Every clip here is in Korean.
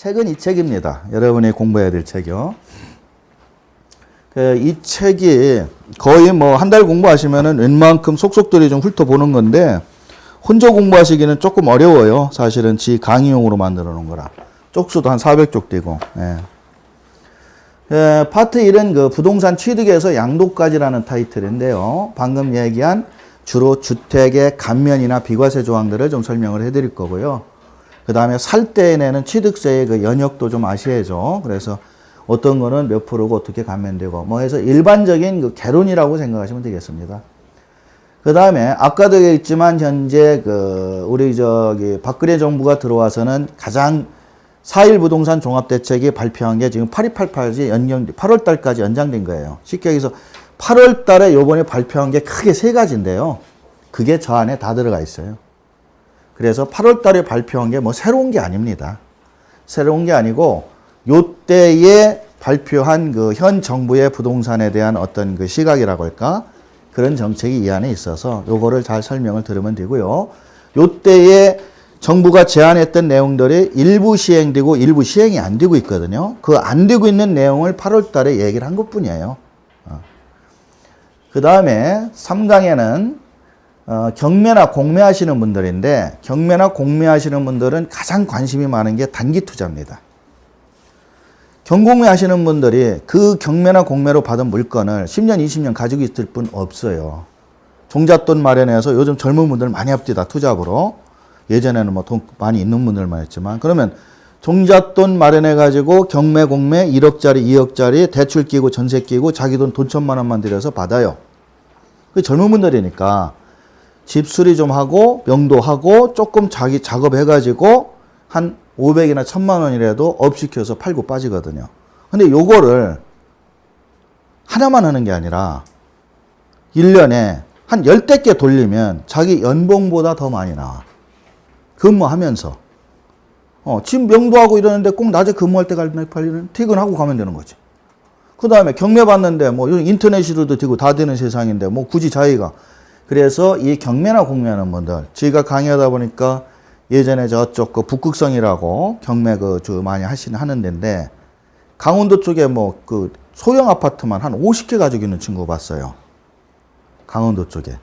책은 이 책입니다. 여러분이 공부해야 될 책이요. 이 책이 거의 뭐 한 달 공부하시면은 웬만큼 속속들이 좀 훑어보는 건데, 혼자 공부하시기는 조금 어려워요. 사실은 지 강의용으로 만들어 놓은 거라. 쪽수도 한 400쪽 되고. 파트 1은 그 부동산 취득에서 양도까지라는 타이틀인데요. 방금 얘기한 주로 주택의 감면이나 비과세 조항들을 좀 설명을 해드릴 거고요. 그 다음에 살 때 내는 취득세의 그 연역도 좀 아셔야죠. 그래서 어떤 거는 몇 프로고 어떻게 감면되고 뭐 해서 일반적인 그 개론이라고 생각하시면 되겠습니다. 그 다음에 아까도 얘기했지만 현재 그 우리 박근혜 정부가 들어와서는 가장 4.1 부동산 종합대책이 발표한 게 지금 8288이 8월 달까지 연장된 거예요. 쉽게 얘기해서 8월 달에 요번에 발표한 게 크게 세 가지인데요. 그게 저 안에 다 들어가 있어요. 그래서 8월 달에 발표한 게 뭐 새로운 게 아닙니다. 새로운 게 아니고 요때에 발표한 그 현 정부의 부동산에 대한 어떤 그 시각이라고 할까? 그런 정책이 이 안에 있어서 요거를 잘 설명을 들으면 되고요. 요때에 정부가 제안했던 내용들이 일부 시행되고 일부 시행이 안 되고 있거든요. 그 안 되고 있는 내용을 8월 달에 얘기를 한 것뿐이에요. 그 다음에 3강에는 경매나 공매 하시는 분들인데, 경매나 공매 하시는 분들은 가장 관심이 많은 게 단기 투자입니다. 경공매 하시는 분들이 그 경매나 공매로 받은 물건을 10년, 20년 가지고 있을 분 없어요. 종잣돈 마련해서 요즘 젊은 분들 많이 합디다, 투잡으로. 예전에는 뭐 돈 많이 있는 분들만 했지만, 그러면 종잣돈 마련해가지고 경매, 공매 1억짜리, 2억짜리 대출 끼고 전세 끼고 자기 돈 1,000만 원만 들여서 받아요. 그 젊은 분들이니까 집 수리 좀 하고 명도하고 조금 자기 작업해가지고 한 500이나 1,000만 원이라도 업시켜서 팔고 빠지거든요. 근데 요거를 하나만 하는 게 아니라 1년에 한 10대 개 돌리면 자기 연봉보다 더 많이 나와. 근무하면서. 집 명도하고 이러는데 꼭 낮에 근무할 때 가면 퇴근하고 가면 되는 거지. 그 다음에 경매 받는데 뭐 인터넷으로도 되고 다 되는 세상인데 뭐 굳이 자기가. 그래서 이 경매나 공매하는 분들, 저희가 강의하다 보니까 예전에 저쪽 그 북극성이라고 경매 많이 하는 데인데, 강원도 쪽에 뭐 그 소형 아파트만 한 50개 가지고 있는 친구 봤어요. 강원도 쪽에.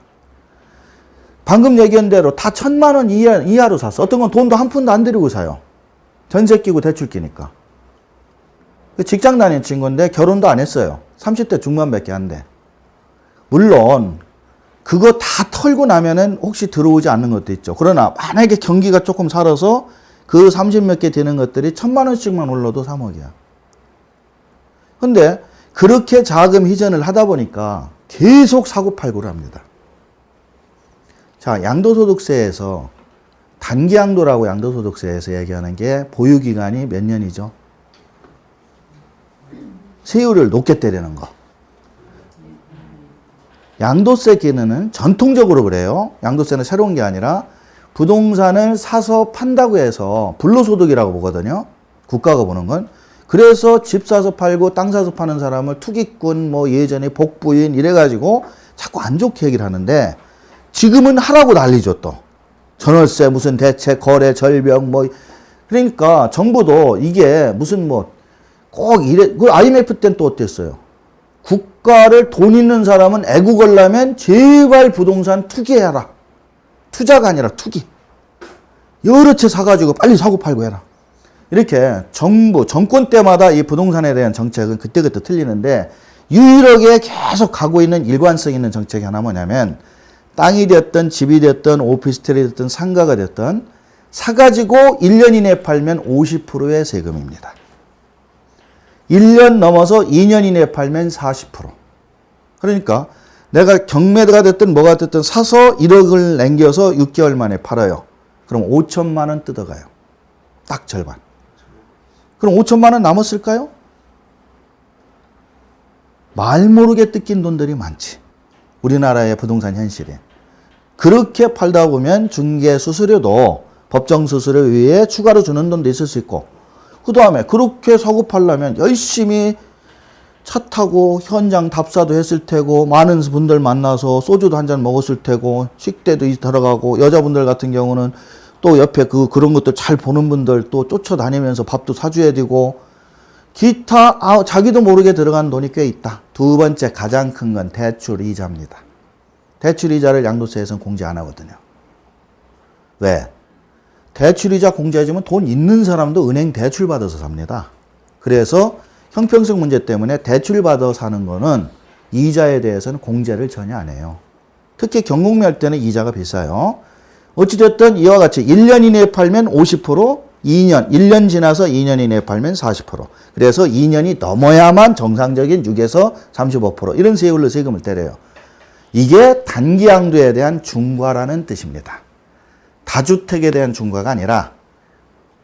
방금 얘기한 대로 다 1,000만 원 이하로 샀어. 어떤 건 돈도 한 푼도 안 들이고 사요. 전세 끼고 대출 끼니까. 직장 다닌 친구인데 결혼도 안 했어요. 30대 중반밖에 안 돼. 물론 그거 다 털고 나면은 혹시 들어오지 않는 것도 있죠. 그러나 만약에 경기가 조금 살아서 그 30몇 개 되는 것들이 1,000만 원씩만 올라도 3억이야. 근데 그렇게 자금 희전을 하다 보니까 계속 사고팔고를 합니다. 자, 양도소득세에서 단기양도라고 양도소득세에서 얘기하는 게 보유기간이 몇 년이죠? 세율을 높게 때리는 거. 양도세 기능은 전통적으로 그래요. 양도세는 새로운 게 아니라 부동산을 사서 판다고 해서 불로소득이라고 보거든요. 국가가 보는 건. 그래서 집 사서 팔고 땅 사서 파는 사람을 투기꾼, 뭐 예전에 복부인 이래가지고 자꾸 안 좋게 얘기를 하는데, 지금은 하라고 난리죠 또. 전월세 무슨 대책, 거래, 절벽 뭐. 그러니까 정부도 이게 무슨 뭐 꼭 이래. 그 IMF 때는 또 어땠어요? 국가를 돈 있는 사람은 애구 걸려면 제발 부동산 투기해라. 투자가 아니라 투기. 여러 채 사가지고 빨리 사고 팔고 해라. 이렇게 정권 때마다 이 부동산에 대한 정책은 그때그때 틀리는데, 유일하게 계속 가고 있는 일관성 있는 정책이 하나 뭐냐면, 땅이 됐든 집이 됐든 오피스텔이 됐든 상가가 됐든 사가지고 1년 이내에 팔면 50%의 세금입니다. 1년 넘어서 2년 이내에 팔면 40%. 그러니까 내가 경매가 됐든 뭐가 됐든 사서 1억을 남겨서 6개월 만에 팔아요. 그럼 5천만 원 뜯어가요. 딱 절반. 그럼 5천만 원 남았을까요? 말 모르게 뜯긴 돈들이 많지. 우리나라의 부동산 현실이. 그렇게 팔다 보면 중개 수수료도 법정 수수료에 의해 추가로 주는 돈도 있을 수 있고, 그 다음에 그렇게 사고 팔려면 열심히 차 타고 현장 답사도 했을 테고, 많은 분들 만나서 소주도 한잔 먹었을 테고, 식대도 들어가고, 여자분들 같은 경우는 또 옆에 그런 것도 잘 보는 분들 또 쫓아다니면서 밥도 사줘야 되고, 기타, 자기도 모르게 들어간 돈이 꽤 있다. 두 번째 가장 큰 건 대출 이자입니다. 대출 이자를 양도세에서는 공제 안 하거든요. 왜? 대출 이자 공제해주면 돈 있는 사람도 은행 대출 받아서 삽니다. 그래서 형평성 문제 때문에 대출 받아 사는 거는 이자에 대해서는 공제를 전혀 안 해요. 특히 경공매 할 때는 이자가 비싸요. 어찌됐든 이와 같이 1년 이내에 팔면 50%, 1년 지나서 2년 이내에 팔면 40%. 그래서 2년이 넘어야만 정상적인 6에서 35% 이런 세율로 세금을 때려요. 이게 단기 양도에 대한 중과라는 뜻입니다. 다주택에 대한 중과가 아니라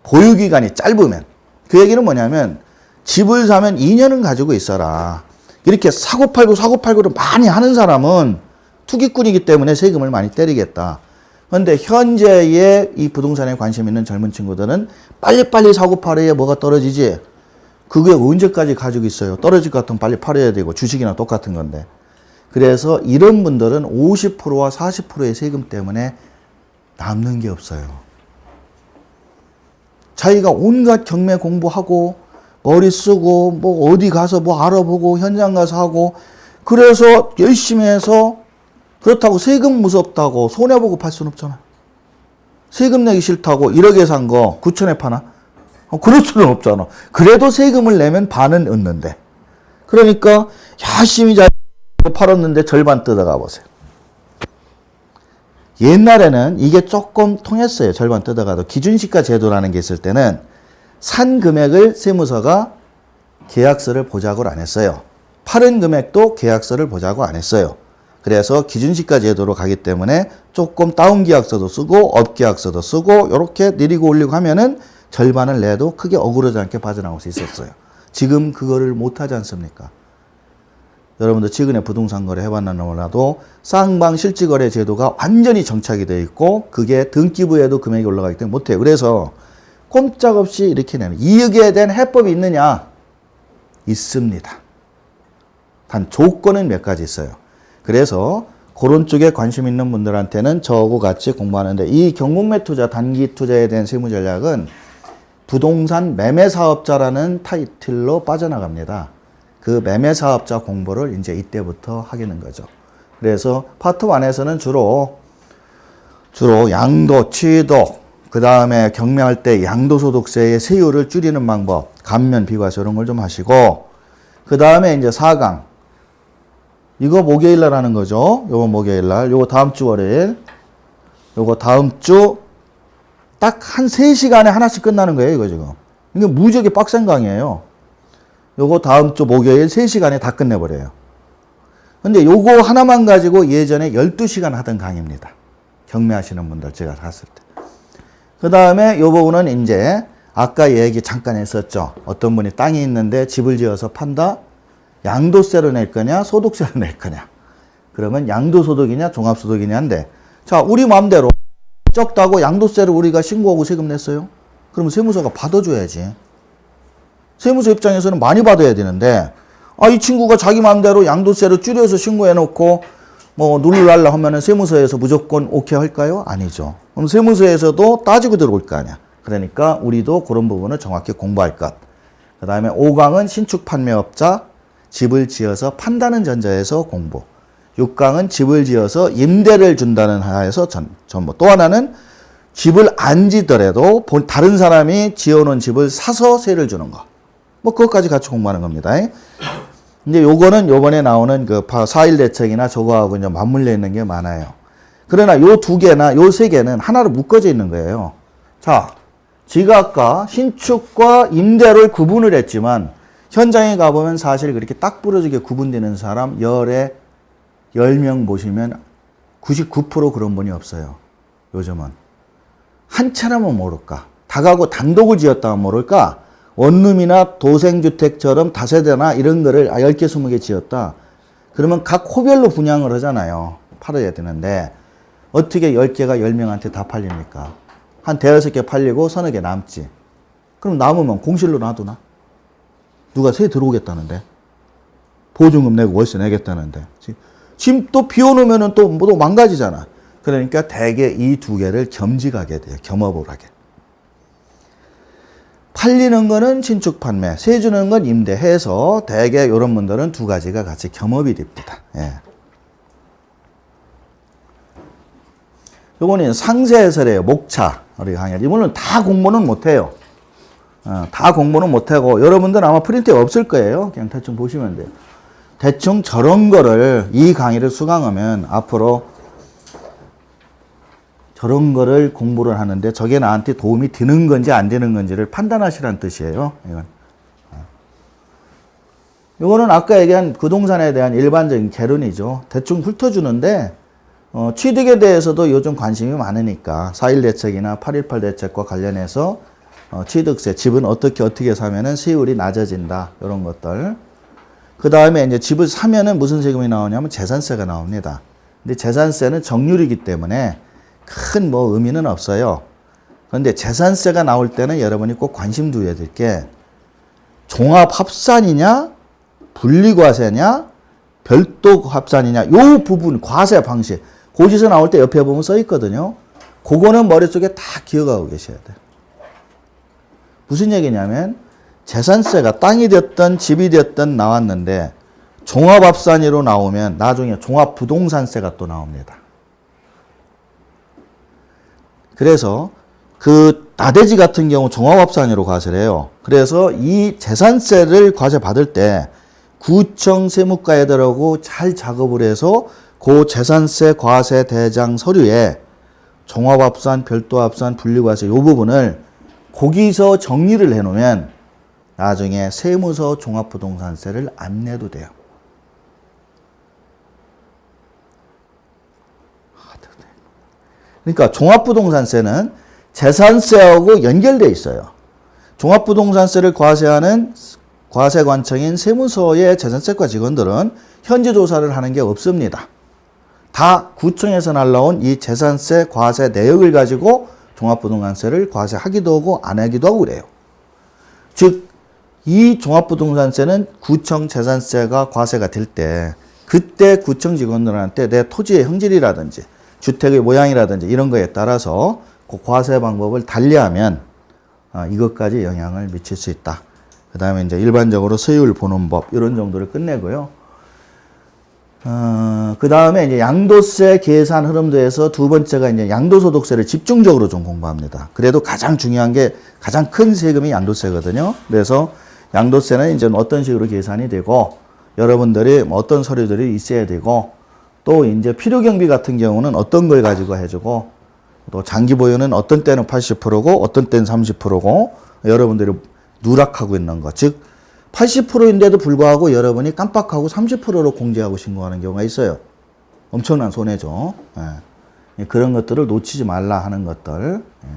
보유기간이 짧으면, 그 얘기는 뭐냐면 집을 사면 2년은 가지고 있어라. 이렇게 사고팔고를 많이 하는 사람은 투기꾼이기 때문에 세금을 많이 때리겠다. 그런데 현재의 이 부동산에 관심 있는 젊은 친구들은 빨리빨리 사고 팔아야 뭐가 떨어지지. 그게 언제까지 가지고 있어요. 떨어질 것 같으면 빨리 팔아야 되고, 주식이나 똑같은 건데. 그래서 이런 분들은 50%와 40%의 세금 때문에 남는 게 없어요. 자기가 온갖 경매 공부하고 머리 쓰고 뭐 어디 가서 뭐 알아보고 현장 가서 하고, 그래서 열심히 해서, 그렇다고 세금 무섭다고 손해보고 팔 수는 없잖아. 세금 내기 싫다고 1억에 산 거 9천에 파나? 그럴 수는 없잖아. 그래도 세금을 내면 반은 얻는데. 그러니까 열심히 잘 팔았는데 절반 뜯어가 보세요. 옛날에는 이게 조금 통했어요. 절반 뜯어가도. 기준시가 제도라는 게 있을 때는 산 금액을 세무서가 계약서를 보자고를 안 했어요. 팔은 금액도 계약서를 보자고 안 했어요. 그래서 기준시가 제도로 가기 때문에 조금 다운 계약서도 쓰고 업 계약서도 쓰고 이렇게 내리고 올리고 하면은 절반을 내도 크게 억울하지 않게 빠져나올 수 있었어요. 지금 그거를 못하지 않습니까? 여러분들 최근에 부동산 거래 해봤나 몰라도 쌍방 실지거래 제도가 완전히 정착이 되어 있고, 그게 등기부에도 금액이 올라가기 때문에 못해요. 그래서 꼼짝없이 이렇게 내는, 이익에 대한 해법이 있느냐? 있습니다. 단 조건은 몇 가지 있어요. 그래서 그런 쪽에 관심 있는 분들한테는 저하고 같이 공부하는데, 이 경공매 투자, 단기 투자에 대한 세무 전략은 부동산 매매 사업자라는 타이틀로 빠져나갑니다. 그 매매 사업자 공부를 이제 이때부터 하게 된 거죠. 그래서 파트 1에서는 주로 양도, 취득, 그 다음에 경매할 때 양도소득세의 세율을 줄이는 방법, 감면, 비과세 이런 걸 좀 하시고, 그 다음에 이제 4강. 이거 목요일 날 하는 거죠. 요거 목요일 날, 요거 다음 주 월요일, 요거 다음 주 딱 한 3시간에 하나씩 끝나는 거예요, 이거 지금. 이게 무지하게 빡센 강의예요. 요거 다음 주 목요일 3시간에 다 끝내버려요. 근데 요거 하나만 가지고 예전에 12시간 하던 강의입니다. 경매하시는 분들 제가 갔을 때. 그 다음에 요 부분은 이제 아까 얘기 잠깐 했었죠. 어떤 분이 땅이 있는데 집을 지어서 판다? 양도세로 낼 거냐, 소득세로 낼 거냐. 그러면 양도소득이냐, 종합소득이냐인데, 자, 우리 마음대로 적다고 양도세를 우리가 신고하고 세금 냈어요. 그러면 세무서가 받아줘야지. 세무서 입장에서는 많이 받아야 되는데, 이 친구가 자기 마음대로 양도세를 줄여서 신고해놓고 뭐 누르랄라 하면은 세무서에서 무조건 오케이 할까요? 아니죠. 그럼 세무서에서도 따지고 들어올 거 아니야. 그러니까 우리도 그런 부분을 정확히 공부할 것. 그 다음에 5강은 신축 판매업자, 집을 지어서 판다는 전제에서 공부. 6강은 집을 지어서 임대를 준다는 하에서 전부. 또 하나는 집을 안 지더라도 다른 사람이 지어놓은 집을 사서 세를 주는 거. 뭐 그것까지 같이 공부하는 겁니다. 근데 요거는 요번에 나오는 그 4일 대책이나 저거하고 이제 맞물려 있는 게 많아요. 그러나 요 2개나 요 3개는 하나로 묶어져 있는 거예요. 자, 지가 아까 신축과 임대를 구분을 했지만 현장에 가보면 사실 그렇게 딱 부러지게 구분되는 사람 10명 보시면 99% 그런 분이 없어요. 요즘은. 한 채라면 모를까? 다가구 단독을 지었다 하면 모를까? 원룸이나 도생주택처럼 다세대나 이런 거를 10개, 20개 지었다. 그러면 각 호별로 분양을 하잖아요. 팔아야 되는데 어떻게 10개가 10명한테 다 팔립니까? 한 대여섯 개 팔리고 서너 개 남지. 그럼 남으면 공실로 놔두나? 누가 새 들어오겠다는데? 보증금 내고 월세 내겠다는데. 지금 또 비 오면은 또 망가지잖아. 그러니까 대개 이 두 개를 겸직하게 돼요. 겸업을 하게. 팔리는 거는 신축 판매, 세 주는 건 임대해서 대개 이런 분들은 두 가지가 같이 겸업이 됩니다. 예. 요거는 상세해설이에요. 목차. 우리 강의. 이거는 다 공부는 못해요. 다 공부는 못하고 여러분들은 아마 프린트에 없을 거예요. 그냥 대충 보시면 돼요. 대충 저런 거를 이 강의를 수강하면 앞으로 저런 거를 공부를 하는데 저게 나한테 도움이 되는 건지 안 되는 건지를 판단하시라는 뜻이에요. 이거는 아까 얘기한 부동산에 대한 일반적인 개론이죠. 대충 훑어주는데 취득에 대해서도 요즘 관심이 많으니까 4.1 대책이나 8.18 대책과 관련해서 취득세, 집은 어떻게 사면은 세율이 낮아진다. 이런 것들. 그 다음에 이제 집을 사면은 무슨 세금이 나오냐면 재산세가 나옵니다. 근데 재산세는 정률이기 때문에 큰 뭐 의미는 없어요. 그런데 재산세가 나올 때는 여러분이 꼭 관심 두어야 될 게 종합합산이냐, 분리과세냐, 별도 합산이냐, 요 부분, 과세 방식. 고지서 나올 때 옆에 보면 써 있거든요. 그거는 머릿속에 다 기억하고 계셔야 돼요. 무슨 얘기냐면 재산세가 땅이 됐든 집이 됐든 나왔는데 종합합산으로 나오면 나중에 종합부동산세가 또 나옵니다. 그래서 그 나대지 같은 경우 종합합산으로 과세를 해요. 그래서 이 재산세를 과세 받을 때 구청 세무과에들하고 잘 작업을 해서 그 재산세 과세 대장 서류에 종합합산, 별도합산, 분리과세 이 부분을 거기서 정리를 해놓으면 나중에 세무서 종합부동산세를 안 내도 돼요. 그러니까 종합부동산세는 재산세하고 연결되어 있어요. 종합부동산세를 과세하는 과세관청인 세무서의 재산세과 직원들은 현지 조사를 하는 게 없습니다. 다 구청에서 날라온 이 재산세 과세 내역을 가지고 종합부동산세를 과세하기도 하고 안 하기도 하고 그래요. 즉, 이 종합부동산세는 구청 재산세가 과세가 될 때 그때 구청 직원들한테 내 토지의 형질이라든지 주택의 모양이라든지 이런 거에 따라서 그 과세 방법을 달리하면 이것까지 영향을 미칠 수 있다. 그 다음에 이제 일반적으로 세율 보는 법 이런 정도를 끝내고요. 그 다음에 이제 양도세 계산 흐름도에서 두 번째가 이제 양도소득세를 집중적으로 좀 공부합니다. 그래도 가장 중요한 게 가장 큰 세금이 양도세거든요. 그래서 양도세는 이제 어떤 식으로 계산이 되고 여러분들이 어떤 서류들이 있어야 되고 또 이제 필요경비 같은 경우는 어떤 걸 가지고 해주고 또 장기 보유는 어떤 때는 80%고 어떤 때는 30%고 여러분들이 누락하고 있는 거. 즉 80%인데도 불구하고 여러분이 깜빡하고 30%로 공제하고 신고하는 경우가 있어요. 엄청난 손해죠. 예. 그런 것들을 놓치지 말라 하는 것들. 예.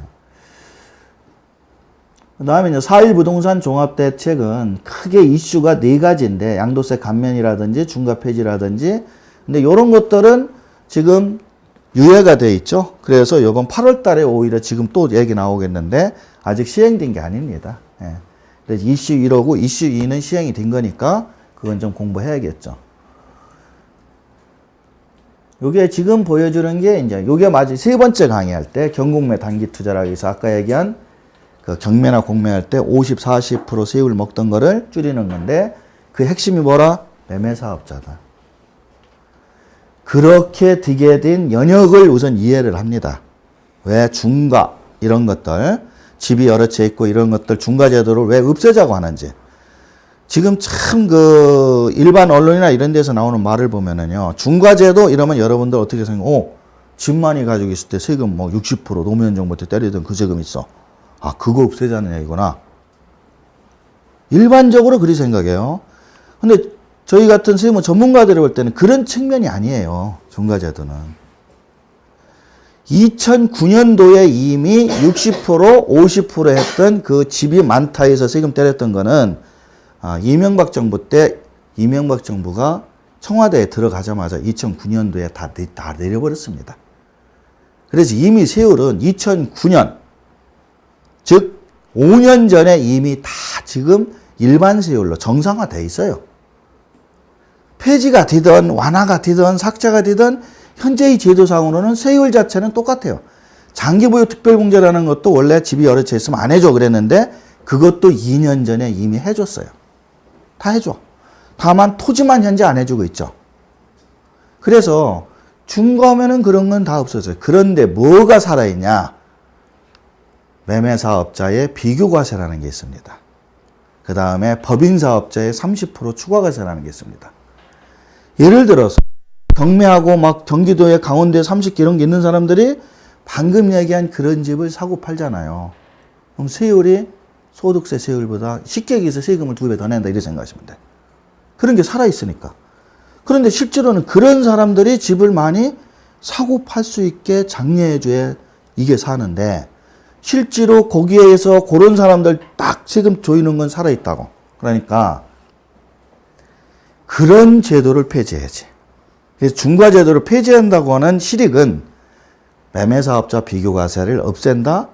그 다음에 이제 4.1 부동산 종합대책은 크게 이슈가 네 가지인데 양도세 감면이라든지 중과 폐지라든지 근데 이런 것들은 지금 유예가 돼 있죠. 그래서 이번 8월 달에 오히려 지금 또 얘기 나오겠는데 아직 시행된 게 아닙니다. 예. 그래서 이슈 1하고 이슈 2는 시행이 된 거니까 그건 좀 공부해야겠죠. 요게 지금 보여주는 게 이제 요게 마지 세 번째 강의할 때 경공매 단기 투자라고 해서 아까 얘기한 그 경매나 공매할 때 50, 40% 세율 먹던 거를 줄이는 건데 그 핵심이 뭐라? 매매 사업자다. 그렇게 되게 된 연역을 우선 이해를 합니다. 왜 중과 이런 것들 집이 여러 채 있고 이런 것들 중과제도를 왜 없애자고 하는지. 지금 참 그 일반 언론이나 이런 데서 나오는 말을 보면은요. 중과제도 이러면 여러분들 어떻게 생각해요? 집 많이 가지고 있을 때 세금 뭐 60% 노무현 정부 때 때리던 그 세금 있어. 아, 그거 없애자는 얘기구나. 일반적으로 그리 생각해요. 근데 저희 같은 세무 전문가들이 볼 때는 그런 측면이 아니에요. 중과제도는. 2009년도에 이미 60%, 50% 했던 그 집이 많다 해서 세금 때렸던 거는 이명박 정부 때 이명박 정부가 청와대에 들어가자마자 2009년도에 다 내려버렸습니다. 그래서 이미 세율은 2009년, 즉 5년 전에 이미 다 지금 일반 세율로 정상화돼 있어요. 폐지가 되든 완화가 되든 삭제가 되든 현재의 제도상으로는 세율 자체는 똑같아요. 장기보유 특별공제라는 것도 원래 집이 여러 채 있으면 안 해줘 그랬는데 그것도 2년 전에 이미 해줬어요. 다 해줘. 다만 토지만 현재 안 해주고 있죠. 그래서 중과면은 그런 건 다 없어져요. 그런데 뭐가 살아있냐? 매매사업자의 비교과세라는 게 있습니다. 그 다음에 법인사업자의 30% 추가과세라는 게 있습니다. 예를 들어서 경매하고 막 경기도에 강원도에 30개 이런 게 있는 사람들이 방금 얘기한 그런 집을 사고 팔잖아요. 그럼 세율이 소득세 세율보다 쉽게 얘기해서 세금을 2배 더 낸다 이렇게 생각하시면 돼. 그런 게 살아있으니까. 그런데 실제로는 그런 사람들이 집을 많이 사고 팔 수 있게 장려해줘야 이게 사는데 실제로 거기에서 그런 사람들 딱 세금 조이는 건 살아있다고. 그러니까 그런 제도를 폐지해야지. 그래서 중과제도를 폐지한다고 하는 실익은 매매사업자 비교과세를 없앤다.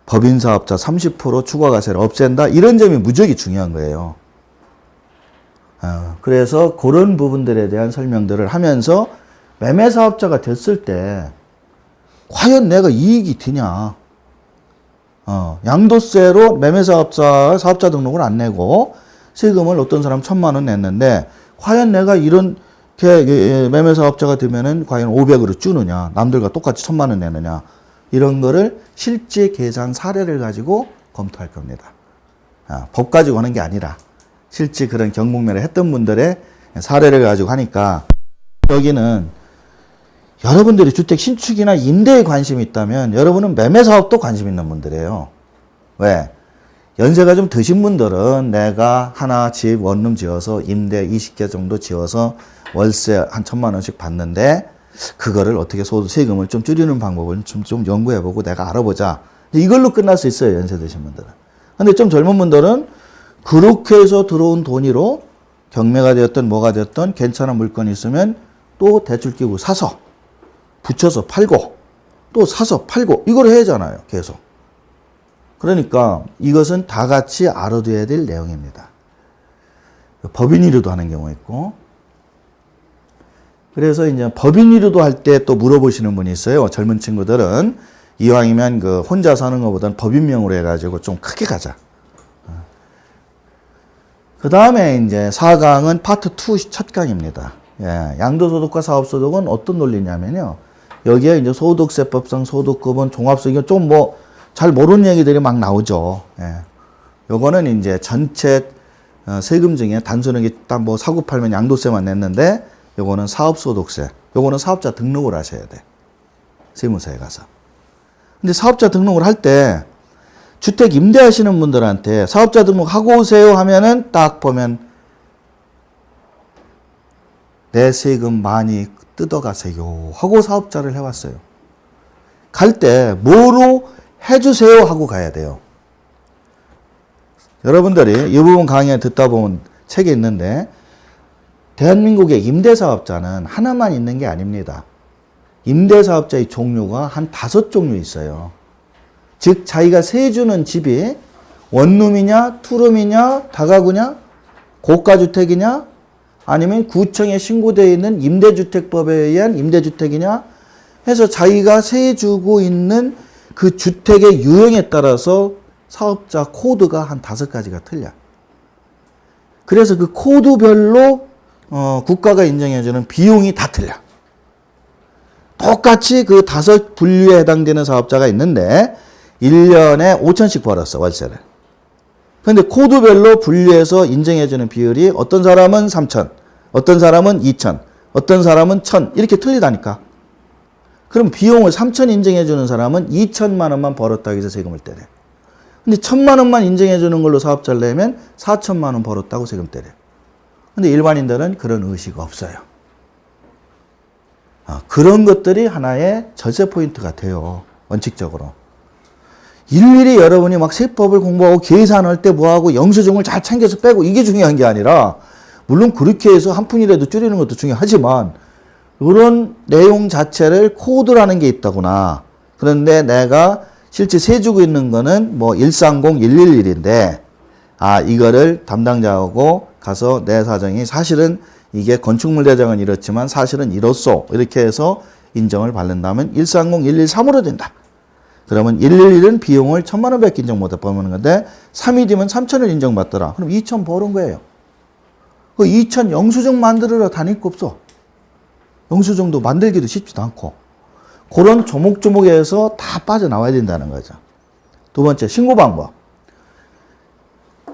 법인사업자 30% 추가과세를 없앤다. 이런 점이 무지하게 중요한 거예요. 그래서 그런 부분들에 대한 설명들을 하면서 매매사업자가 됐을 때 과연 내가 이익이 되냐. 양도세로 매매사업자 사업자 등록을 안 내고 세금을 어떤 사람 1,000만 원 냈는데 과연 내가 이런 매매사업자가 되면은 과연 500으로 주느냐, 남들과 똑같이 1,000만 원 내느냐, 이런 거를 실제 계산 사례를 가지고 검토할 겁니다. 법 가지고 하는 게 아니라 실제 그런 경복매를 했던 분들의 사례를 가지고 하니까 여기는 여러분들이 주택 신축이나 임대에 관심이 있다면 여러분은 매매사업도 관심 있는 분들이에요. 왜? 연세가 좀 드신 분들은 내가 하나 집 원룸 지어서 임대 20개 정도 지어서 월세 한 1,000만 원씩 받는데 그거를 어떻게 세금을 좀 줄이는 방법을 좀 연구해보고 내가 알아보자. 이걸로 끝날 수 있어요. 연세 드신 분들은. 근데 좀 젊은 분들은 그렇게 해서 들어온 돈으로 경매가 되었든 뭐가 되었든 괜찮은 물건이 있으면 또 대출 끼고 사서 붙여서 팔고 또 사서 팔고 이걸 해야 하잖아요. 계속. 그러니까 이것은 다 같이 알아둬야 될 내용입니다. 법인이류도 하는 경우 있고 그래서 이제 법인이류도 할 때 또 물어보시는 분이 있어요. 젊은 친구들은 이왕이면 그 혼자 사는 것보다는 법인명으로 해가지고 좀 크게 가자. 그 다음에 이제 4강은 파트 2 첫 강입니다. 예, 양도소득과 사업소득은 어떤 논리냐면요. 여기에 이제 소득세법상 소득급은 종합소득이 좀 뭐 잘 모르는 얘기들이 막 나오죠. 예. 요거는 이제 전체 세금 중에 단순하게 딱 뭐 사고 팔면 양도세만 냈는데 요거는 사업소득세. 요거는 사업자 등록을 하셔야 돼. 세무서에 가서. 근데 사업자 등록을 할 때 주택 임대하시는 분들한테 사업자 등록하고 오세요 하면은 딱 보면 내 세금 많이 뜯어가세요 하고 사업자를 해왔어요. 갈 때 뭐로 해주세요 하고 가야 돼요. 여러분들이 이 부분 강의 듣다 보면 책에 있는데 대한민국의 임대사업자는 하나만 있는 게 아닙니다. 임대사업자의 종류가 한 5종류 있어요. 즉 자기가 세주는 집이 원룸이냐 투룸이냐 다가구냐 고가주택이냐 아니면 구청에 신고되어 있는 임대주택법에 의한 임대주택이냐 해서 자기가 세주고 있는 그 주택의 유형에 따라서 사업자 코드가 한 5가지가 틀려. 그래서 그 코드별로 국가가 인정해주는 비용이 다 틀려. 똑같이 그 5분류에 해당되는 사업자가 있는데 1년에 5천씩 벌었어 월세를. 근데 코드별로 분류해서 인정해주는 비율이 어떤 사람은 3천, 어떤 사람은 2천, 어떤 사람은 1,000 이렇게 틀리다니까. 그럼 비용을 3천 인정해주는 사람은 2천만 원만 벌었다고 해서 세금을 때려. 근데 1,000만 원만 인정해주는 걸로 사업자를 내면 4천만 원 벌었다고 세금 때려. 근데 일반인들은 그런 의식 없어요. 그런 것들이 하나의 절세 포인트가 돼요. 원칙적으로. 일일이 여러분이 막 세법을 공부하고 계산할 때 뭐하고 영수증을 잘 챙겨서 빼고 이게 중요한 게 아니라 물론 그렇게 해서 한 푼이라도 줄이는 것도 중요하지만 이런 내용 자체를 코드라는 게 있다구나. 그런데 내가 실제 세주고 있는 거는 뭐 130, 111인데 이거를 담당자하고 가서 내 사정이 사실은 이게 건축물 대장은 이렇지만 사실은 이렇소. 이렇게 해서 인정을 받는다면 130, 113으로 된다. 그러면 111은 비용을 1,000만 원밖에 인정 못 받는 건데 3이 되면 3,000을 인정받더라. 그럼 2,000 버는 거예요. 그 2,000 영수증 만들어라 다닐 거 없어. 영수증도 만들기도 쉽지도 않고. 그런 조목조목에서 다 빠져나와야 된다는 거죠. 두 번째, 신고 방법.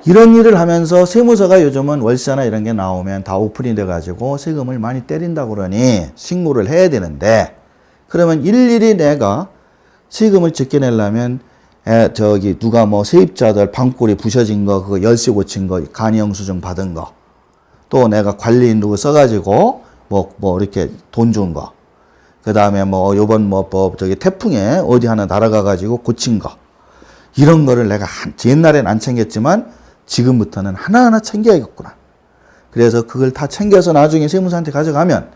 이런 일을 하면서 세무서가 요즘은 월세나 이런 게 나오면 다 오픈이 돼가지고 세금을 많이 때린다고 그러니 신고를 해야 되는데, 그러면 일일이 내가 세금을 적게 내려면 누가 뭐 세입자들 방골이 부셔진 거, 그거 열쇠 고친 거, 간이영수증 받은 거, 또 내가 관리인 누구 써가지고 뭐 이렇게 돈 준 거, 그 다음에 요번 태풍에 어디 하나 날아가가지고 고친 거, 이런 거를 내가 옛날엔 안 챙겼지만 지금부터는 하나하나 챙겨야겠구나. 그래서 그걸 다 챙겨서 나중에 세무서한테 가져가면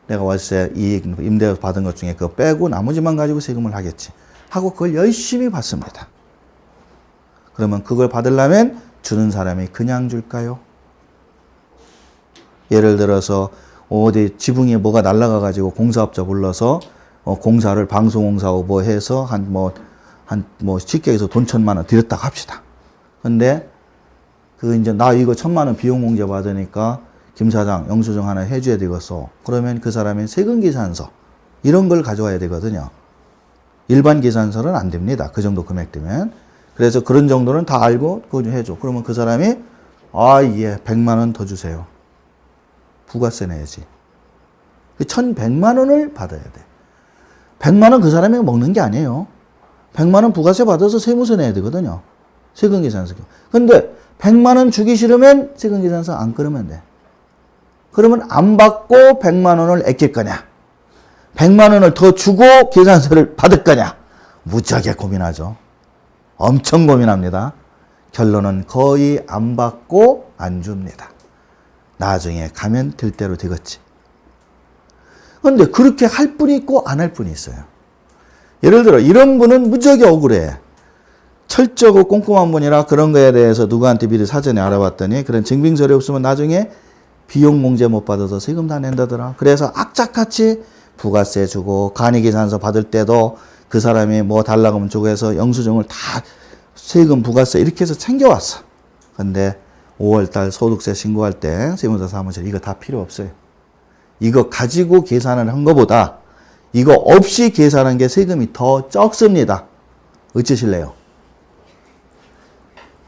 내가 월세 임대 받은 것 중에 그거 빼고 나머지만 가지고 세금을 하겠지 하고 그걸 열심히 받습니다. 그러면 그걸 받으려면 주는 사람이 그냥 줄까요? 예를 들어서 어디 지붕에 뭐가 날아가가지고 공사업자 불러서 공사를 방송공사하고 뭐 해서 쉽게 해서 돈 1,000만 원 드렸다고 합시다. 근데 이제 나 이거 1,000만 원 비용 공제 받으니까 김 사장 영수증 하나 해줘야 되겠어. 그러면 그 사람이 세금계산서 이런 걸 가져와야 되거든요. 일반 계산서는 안 됩니다. 그 정도 금액 되면. 그래서 그런 정도는 다 알고 그거 좀 해줘. 그러면 그 사람이 예 100만 원 더 주세요. 부가세 내야지. 1,100만 원을 받아야 돼. 100만 원 그 사람이 먹는 게 아니에요. 100만 원 부가세 받아서 세무서 내야 되거든요. 세금계산서. 근데 100만 원 주기 싫으면 세금계산서 안 끊으면 돼. 그러면 안 받고 100만 원을 아낄 거냐? 100만 원을 더 주고 계산서를 받을 거냐? 무지하게 고민하죠. 엄청 고민합니다. 결론은 거의 안 받고 안 줍니다. 나중에 가면 될 대로 되겠지. 그런데 그렇게 할 분이 있고 안 할 분이 있어요. 예를 들어 이런 분은 무지하게 억울해. 철저하고 꼼꼼한 분이라 그런 거에 대해서 누구한테 미리 사전에 알아봤더니 그런 증빙서류 없으면 나중에 비용 공제 못 받아서 세금 다 낸다더라. 그래서 악착같이 부가세 주고 간이계산서 받을 때도 그 사람이 뭐 달라고 하면 주고 해서 영수증을 다 세금 부가세 이렇게 해서 챙겨왔어. 근데 5월달 소득세 신고할 때 세무서 사무실 이거 다 필요 없어요. 이거 가지고 계산을 한 것보다 이거 없이 계산한 게 세금이 더 적습니다. 어쩌실래요?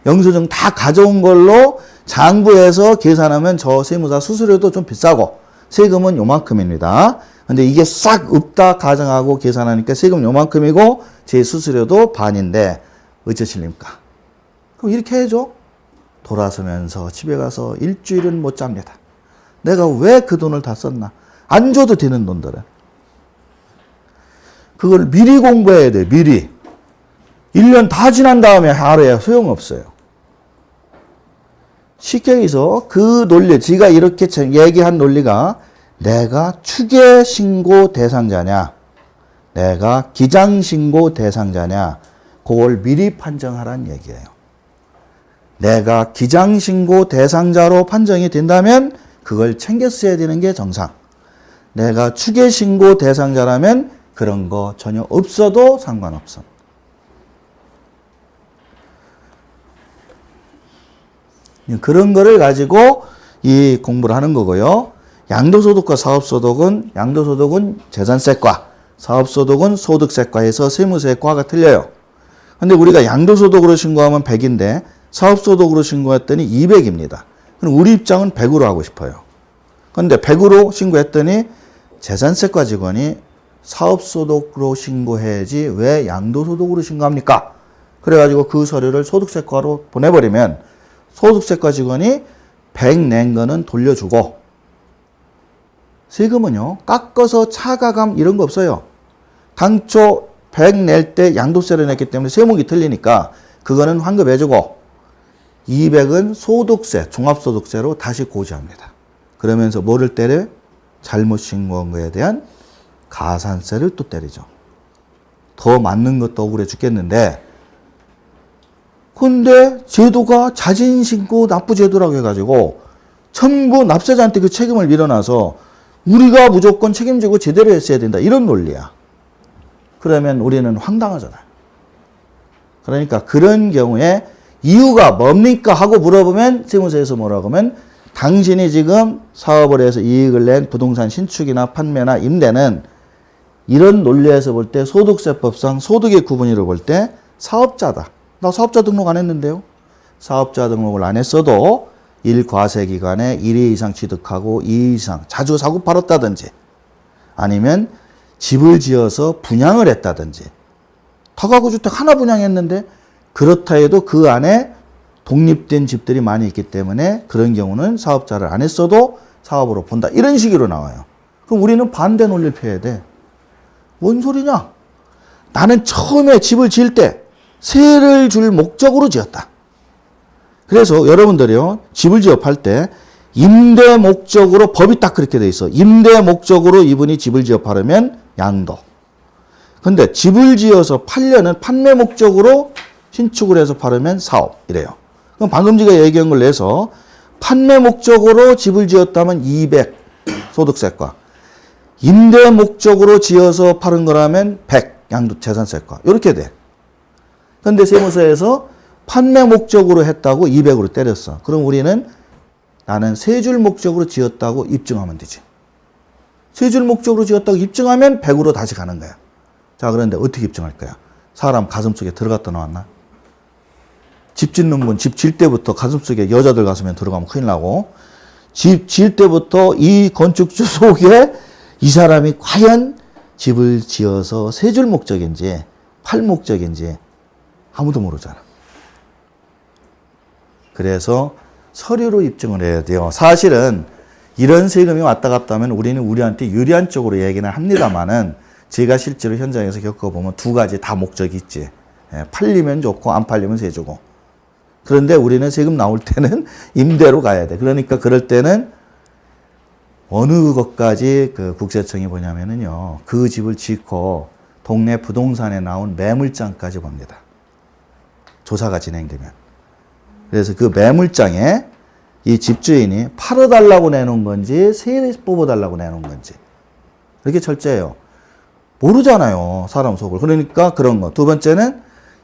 영수증 다 가져온 걸로 장부해서 계산하면 저 세무사 수수료도 좀 비싸고 세금은 요만큼입니다. 근데 이게 싹 없다 가정하고 계산하니까 세금 요만큼이고 제 수수료도 반인데 어쩌실립니까? 그럼 이렇게 해줘. 돌아서면서 집에 가서 일주일은 못 잡니다. 내가 왜 그 돈을 다 썼나? 안 줘도 되는 돈들은. 그걸 미리 공부해야 돼. 미리. 1년 다 지난 다음에 하루에 소용없어요. 쉽게 해서 그 논리, 지가 이렇게 얘기한 논리가 내가 추계신고 대상자냐, 내가 기장신고 대상자냐, 그걸 미리 판정하라는 얘기예요. 내가 기장신고 대상자로 판정이 된다면 그걸 챙겨 써야 되는 게 정상. 내가 추계신고 대상자라면 그런 거 전혀 없어도 상관없어. 그런 거를 가지고 이 공부를 하는 거고요. 양도소득과 사업소득은, 양도소득은 재산세과, 사업소득은 소득세과에서 세무서의 과가 틀려요. 근데 우리가 양도소득으로 신고하면 100인데 사업소득으로 신고했더니 200입니다. 그럼 우리 입장은 100으로 하고 싶어요. 근데 100으로 신고했더니 재산세과 직원이 사업소득으로 신고해야지 왜 양도소득으로 신고합니까? 그래가지고 그 서류를 소득세과로 보내버리면 소득세과 직원이 100 낸 거는 돌려주고 세금은요 깎아서 차가감 이런 거 없어요. 당초 100 낼 때 양도세를 냈기 때문에 세목이 틀리니까 그거는 환급해주고 200은 소득세, 종합소득세로 다시 고지합니다. 그러면서 뭐를 때려? 잘못 신고한 거에 대한 가산세를 또 때리죠. 더 맞는 것도 억울해 죽겠는데 근데 제도가 자진신고 납부제도라고 해가지고 전부 납세자한테 그 책임을 밀어놔서 우리가 무조건 책임지고 제대로 했어야 된다. 이런 논리야. 그러면 우리는 황당하잖아요. 그러니까 그런 경우에 이유가 뭡니까? 하고 물어보면 세무서에서 뭐라고 하면 당신이 지금 사업을 해서 이익을 낸 부동산 신축이나 판매나 임대는 이런 논리에서 볼 때 소득세법상 소득의 구분위로 볼 때 사업자다. 나 사업자 등록 안 했는데요. 사업자 등록을 안 했어도 1과세 기간에 1회 이상 취득하고 2회 이상 자주 사고 팔았다든지 아니면 집을 지어서 분양을 했다든지 다가구 주택 하나 분양했는데 그렇다 해도 그 안에 독립된 집들이 많이 있기 때문에 그런 경우는 사업자를 안 했어도 사업으로 본다. 이런 식으로 나와요. 그럼 우리는 반대 논리를 펴야 돼. 뭔 소리냐? 나는 처음에 집을 지을 때 세를 줄 목적으로 지었다. 그래서 여러분들이요, 집을 지업할 때 임대 목적으로 법이 딱 그렇게 돼 있어. 임대 목적으로 이분이 집을 지업하려면 양도. 근데 집을 지어서 팔려는 판매 목적으로 신축을 해서 팔으면 사업. 이래요. 그럼 방금 제가 얘기한 걸 내서 판매 목적으로 집을 지었다면 200 소득세과, 임대 목적으로 지어서 파는 거라면 100 양도재산세과. 이렇게 돼. 근데 세무서에서 판매 목적으로 했다고 200으로 때렸어. 그럼 우리는 나는 세 줄 목적으로 지었다고 입증하면 되지. 세 줄 목적으로 지었다고 입증하면 100으로 다시 가는 거야. 자, 그런데 어떻게 입증할 거야? 사람 가슴속에 들어갔다 나왔나? 집 짓는 분, 집 질 때부터 가슴속에 여자들 가슴에 들어가면 큰일 나고, 집 질 때부터 이 건축주 속에 이 사람이 과연 집을 지어서 세 줄 목적인지, 팔 목적인지 아무도 모르잖아. 그래서 서류로 입증을 해야 돼요. 사실은 이런 세금이 왔다 갔다 하면 우리는 우리한테 유리한 쪽으로 얘기는 합니다만은 제가 실제로 현장에서 겪어보면 두 가지 다 목적이 있지. 팔리면 좋고 안 팔리면 세주고. 그런데 우리는 세금 나올 때는 임대로 가야 돼. 그러니까 그럴 때는 어느 것까지 그 국세청이 보냐면은요, 그 집을 짓고 동네 부동산에 나온 매물장까지 봅니다. 조사가 진행되면. 그래서 그 매물장에 이 집주인이 팔아달라고 내놓은 건지 세 뽑아달라고 내놓은 건지 이렇게 철저해요. 모르잖아요, 사람 속을. 그러니까 그런 거. 두 번째는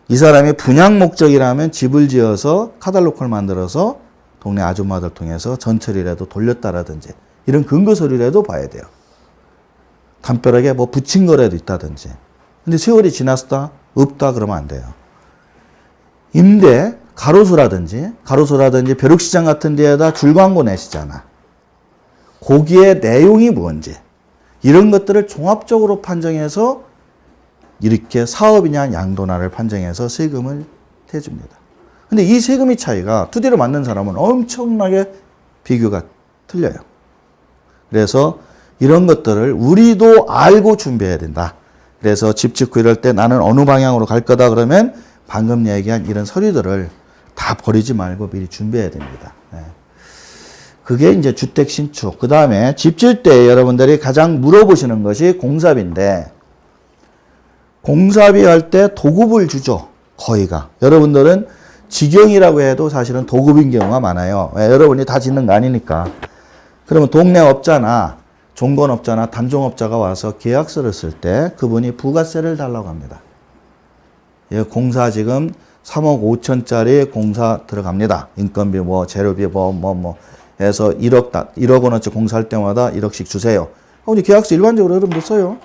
이 사람이 분양 목적이라면 집을 지어서 카탈로그를 만들어서 동네 아줌마들 통해서 전철이라도 돌렸다라든지 이런 근거 서류라도 봐야 돼요. 담벼락에 뭐 붙인 거라도 있다든지. 근데 세월이 지났다? 없다? 그러면 안 돼요. 임대, 가로수라든지 벼룩시장 같은 데에다 줄광고 내시잖아. 거기에 내용이 뭔지 이런 것들을 종합적으로 판정해서 이렇게 사업이냐 양도나를 판정해서 세금을 대줍니다. 근데 이 세금의 차이가 투디로 맞는 사람은 엄청나게 비교가 틀려요. 그래서 이런 것들을 우리도 알고 준비해야 된다. 그래서 집 짓고 이럴 때 나는 어느 방향으로 갈 거다 그러면 방금 얘기한 이런 서류들을 다 버리지 말고 미리 준비해야 됩니다. 그게 이제 주택 신축. 그 다음에 집 질 때 여러분들이 가장 물어보시는 것이 공사비인데, 공사비 할 때 도급을 주죠. 거의가. 여러분들은 직영이라고 해도 사실은 도급인 경우가 많아요. 왜? 여러분이 다 짓는 거 아니니까. 그러면 동네 업자나 종건업자나 단종업자가 와서 계약서를 쓸 때 그분이 부가세를 달라고 합니다. 공사 지금 3억 5천짜리 공사 들어갑니다. 인건비 뭐 재료비 뭐 해서 1억 원어치 공사할 때마다 1억씩 주세요. 근데 계약서 일반적으로 여러분들 써요.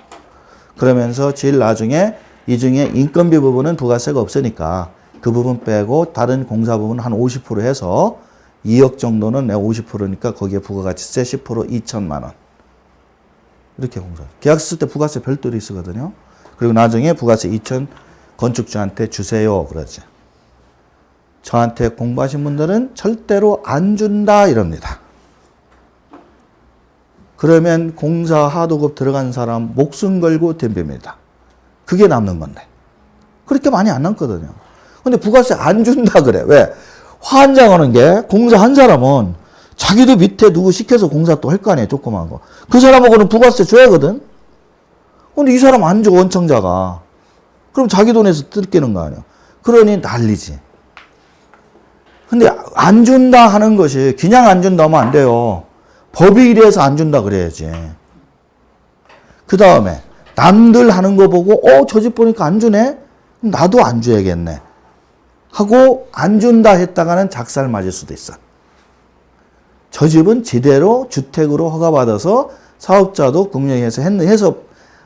그러면서 제일 나중에 이 중에 인건비 부분은 부가세가 없으니까 그 부분 빼고 다른 공사 부분 한 50% 해서 2억 정도는 내가 50%니까 거기에 부가가치세 10% 2천만 원. 이렇게 공사. 계약서 쓸 때 부가세 별도로 쓰거든요. 그리고 나중에 부가세 2천 건축주한테 주세요. 그러지. 저한테 공부하신 분들은 절대로 안 준다 이럽니다. 그러면 공사 하도급 들어간 사람 목숨 걸고 덤빕니다. 그게 남는 건데. 그렇게 많이 안 남거든요. 근데 부가세 안 준다 그래. 왜? 환장하는 게 공사한 사람은 자기도 밑에 누구 시켜서 공사 또 할 거 아니에요. 조그만 거. 그 사람하고는 부가세 줘야 하거든. 근데 이 사람 안 줘, 원청자가. 그럼 자기 돈에서 뜯기는 거 아니에요. 그러니 난리지. 근데 안 준다 하는 것이 그냥 안 준다 하면 안 돼요. 법이 이래서 안 준다 그래야지. 그 다음에 남들 하는 거 보고 저 집 보니까 안 주네? 나도 안 줘야겠네. 하고 안 준다 했다가는 작살 맞을 수도 있어. 저 집은 제대로 주택으로 허가받아서 사업자도 국영해서 해서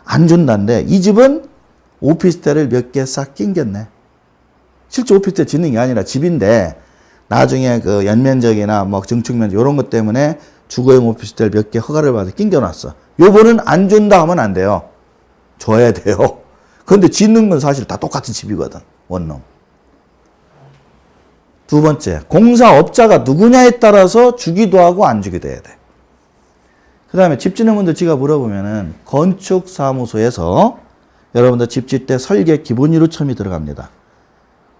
안 준다는데 이 집은 오피스텔을 몇 개 싹 낑겼네. 실제 오피스텔 짓는 게 아니라 집인데 나중에 그 연면적이나 뭐 증축면적 이런 것 때문에 주거용 오피스텔 몇 개 허가를 받아 낑겨놨어. 요거는 안 준다 하면 안 돼요. 줘야 돼요. 그런데 짓는 건 사실 다 똑같은 집이거든. 원룸. 두 번째, 공사업자가 누구냐에 따라서 주기도 하고 안 주기도 해야 돼. 그 다음에 집 짓는 분들 제가 물어보면은 건축사무소에서 여러분들 집 짓 때 설계 기본료로 첨이 들어갑니다.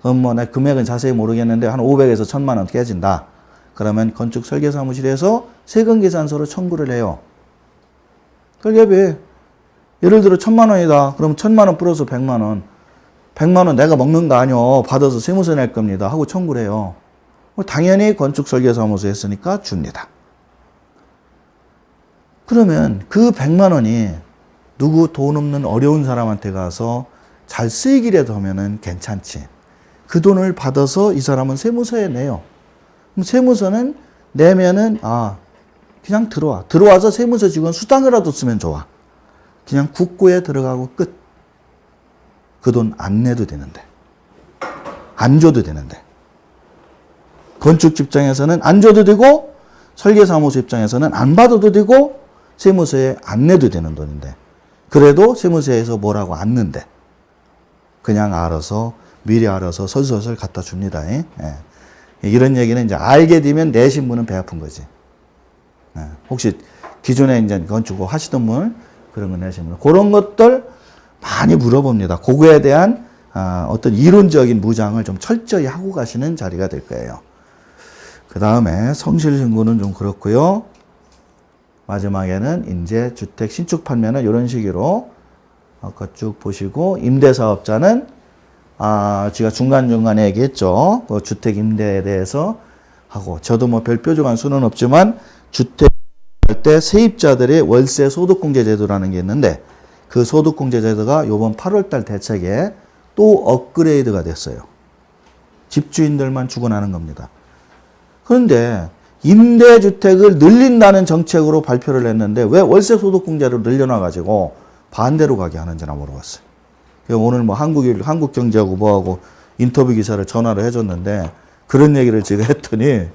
그럼 뭐 내 금액은 자세히 모르겠는데 한 500에서 1000만 원 깨진다. 그러면 건축 설계사무실에서 세금계산서로 청구를 해요. 설계비 예를 들어 1000만 원이다. 그럼 1000만 원 플러스 100만 원. 100만 원 내가 먹는 거 아니요. 받아서 세무서 낼 겁니다. 하고 청구를 해요. 당연히 건축 설계사무소 했으니까 줍니다. 그러면 그 100만 원이 누구 돈 없는 어려운 사람한테 가서 잘 쓰이기라도 하면은 괜찮지. 그 돈을 받아서 이 사람은 세무서에 내요. 그럼 세무서는 내면은 그냥 들어와. 들어와서 세무서 직원 수당이라도 쓰면 좋아. 그냥 국고에 들어가고 끝. 그 돈 안 내도 되는데. 안 줘도 되는데. 건축 입장에서는 안 줘도 되고 설계사무소 입장에서는 안 받아도 되고 세무서에 안 내도 되는 돈인데 그래도 세무서에서 뭐라고 안 넣는데 그냥 알아서 미리 알아서 설설설 갖다 줍니다. 예. 이런 얘기는 이제 알게 되면 내신 분은 배 아픈 거지. 혹시 기존에 이제 건축 하시던 분 그런 거 내신 분 그런 것들 많이 물어봅니다. 그거에 대한 어떤 이론적인 무장을 좀 철저히 하고 가시는 자리가 될 거예요. 그 다음에 성실 신고는 좀 그렇고요. 마지막에는 이제 주택 신축 판매는 이런 식으로 아까 쭉 보시고 임대사업자는 제가 중간중간에 얘기했죠. 그 주택 임대에 대해서 하고 저도 뭐 별 뾰족한 수는 없지만 주택 할 때 세입자들의 월세 소득공제 제도라는 게 있는데 그 소득공제 제도가 이번 8월달 대책에 또 업그레이드가 됐어요. 집주인들만 죽어나는 겁니다. 그런데 임대주택을 늘린다는 정책으로 발표를 했는데 왜 월세 소득공제를 늘려놔가지고 반대로 가게 하는지나 모르겠어요. 오늘 뭐 한국경제하고 뭐하고 인터뷰 기사를 전화를 해줬는데 그런 얘기를 제가 했더니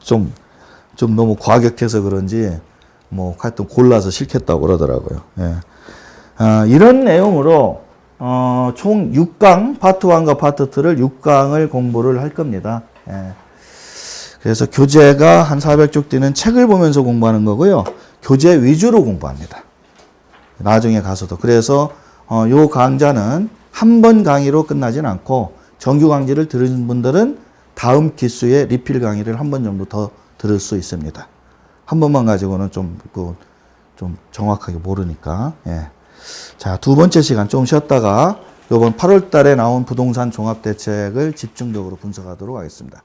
좀 너무 과격해서 그런지 뭐 하여튼 골라서 싫겠다고 그러더라고요. 예. 이런 내용으로 총 6강 파트 1과 파트 2를 6강을 공부를 할 겁니다. 예. 그래서 교재가 한 400쪽 되는 책을 보면서 공부하는 거고요. 교재 위주로 공부합니다. 나중에 가서도. 그래서 요 강좌는 한 번 강의로 끝나진 않고 정규 강좌를 들으신 분들은 다음 기수에 리필 강의를 한 번 정도 더 들을 수 있습니다. 한 번만 가지고는 좀 정확하게 모르니까. 예. 자, 두 번째 시간 좀 쉬었다가 요번 8월 달에 나온 부동산 종합대책을 집중적으로 분석하도록 하겠습니다.